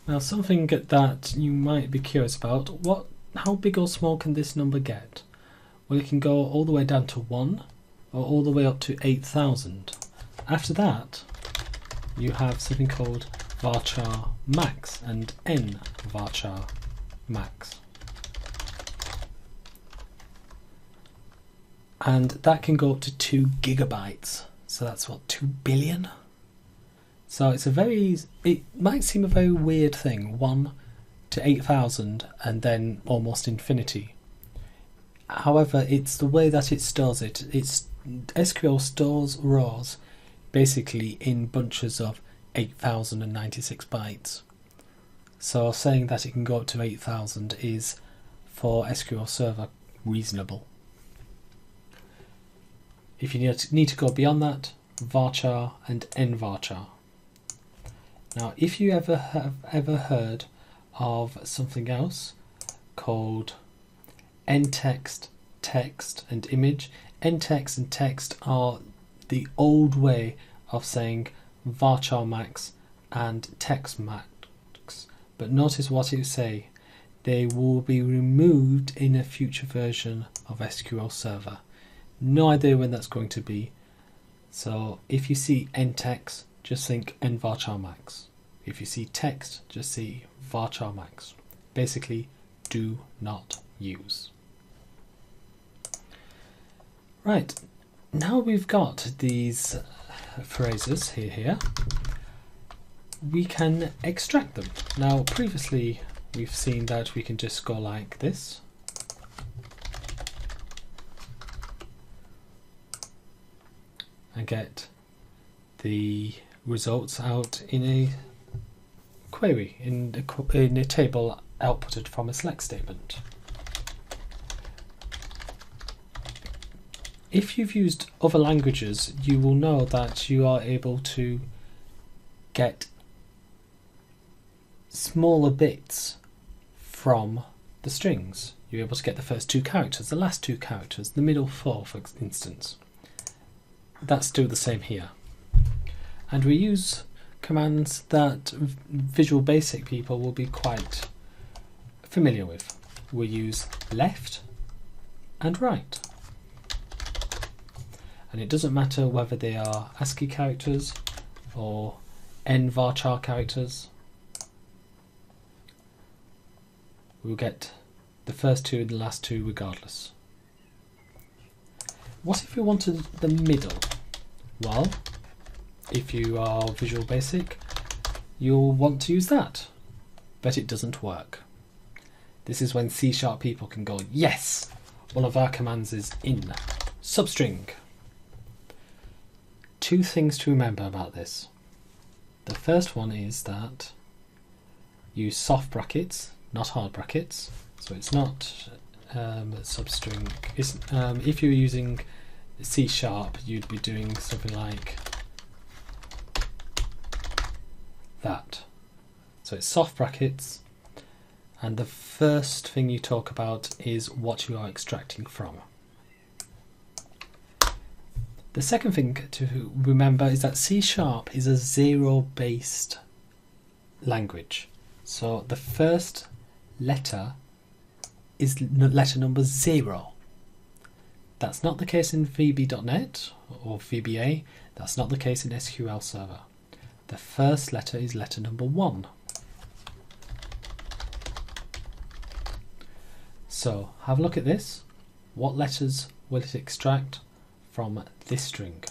Now something that you might be curious about, how big or small can this number get? Well, it can go all the way down to 1 or all the way up to 8,000. After that, you have something called varchar max and n varchar max. And that can go up to 2 gigabytes. So that's what, 2 billion? So it might seem a very weird thing, 1 to 8,000 and then almost infinity. However, it's the way that it stores it. SQL stores rows basically in bunches of 8,096 bytes. So saying that it can go up to 8,000 is, for SQL Server, reasonable. If you need to go beyond that, varchar and nvarchar. Now, if you have ever heard of something else called ntext, text and image, ntext and text are the old way of saying varchar max and text max. But notice what it say. They will be removed in a future version of SQL Server. No idea when that's going to be. So if you see ntext, just think nvarchar max. If you see text, just see varchar max. Basically, do not use. Right, now we've got these phrases here, we can extract them. Now previously we've seen that we can just go like this. And get the results out in a query, in a table outputted from a select statement. If you've used other languages, you will know that you are able to get smaller bits from the strings. You're able to get the first 2 characters, the last 2 characters, the middle 4, for instance. That's still the same here. And we use commands that Visual Basic people will be quite familiar with. We use left and right. And it doesn't matter whether they are ASCII characters or nvarchar characters. We'll get the first 2 and the last 2 regardless. What if we wanted the middle? Well, if you are Visual Basic, you'll want to use that, but it doesn't work. This is when C# people can go, yes, one of our commands is in substring. 2 things to remember about this. The first one is that use soft brackets, not hard brackets. So it's not substring. If you're using C#, you'd be doing something like that. So it's soft brackets, and the first thing you talk about is what you are extracting from. The second thing to remember is that C# is a zero-based language. So the first letter is letter number 0. That's not the case in VB.NET or VBA. That's not the case in SQL Server. The first letter is letter number 1. So have a look at this. What letters will it extract from this string?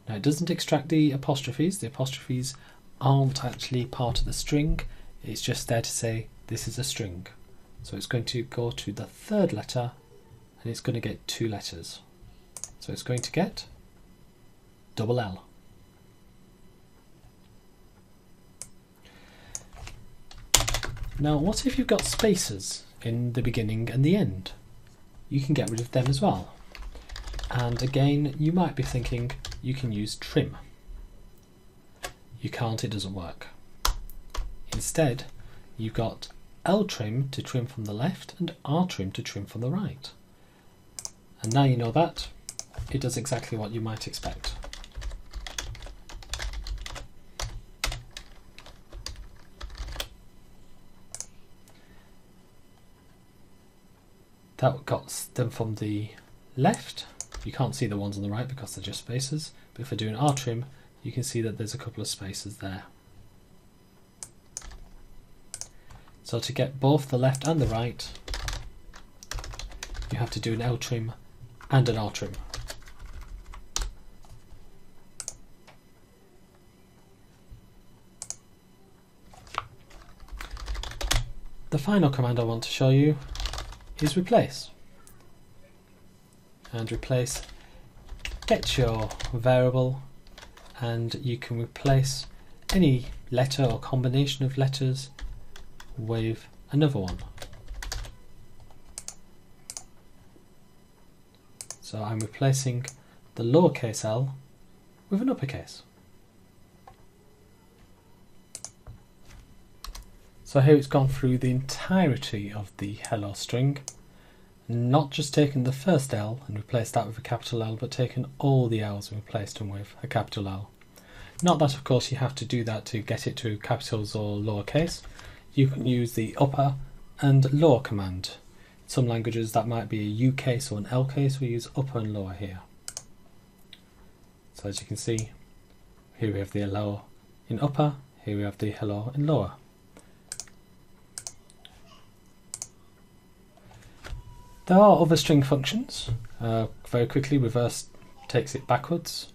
Now it doesn't extract the apostrophes. The apostrophes aren't actually part of the string. It's just there to say this is a string. So it's going to go to the third letter and it's going to get 2 letters. So it's going to get double L. Now what if you've got spaces in the beginning and the end? You can get rid of them as well. And again, you might be thinking you can use trim. You can't, it doesn't work. Instead, you've got L trim to trim from the left and R trim to trim from the right. And now you know that, it does exactly what you might expect. that got them from the left. You can't see the ones on the right because they're just spaces, but if I do an rtrim, you can see that there's a couple of spaces there. So to get both the left and the right, you have to do an ltrim and an rtrim. The final command I want to show you is replace. And replace gets your variable, and you can replace any letter or combination of letters with another one. So I'm replacing the lowercase l with an uppercase. So here it's gone through the entirety of the hello string, not just taken the first L and replaced that with a capital L, but taken all the L's and replaced them with a capital L. Not that, of course, you have to do that to get it to capitals or lowercase. You can use the upper and lower command. In some languages that might be a U case or an L case. We use upper and lower here. So as you can see, here we have the hello in upper, here we have the hello in lower. There are other string functions. Very quickly, reverse takes it backwards.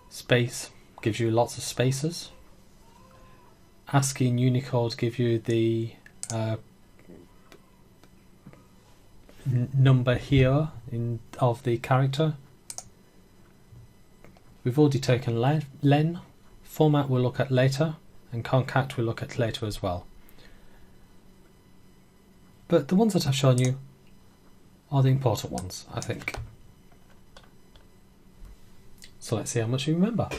Space gives you lots of spaces. ASCII and Unicode give you the number here of the character. We've already taken len. Format we'll look at later, and concat we'll look at later as well. But the ones that I've shown you are the important ones, I think. So let's see how much you remember.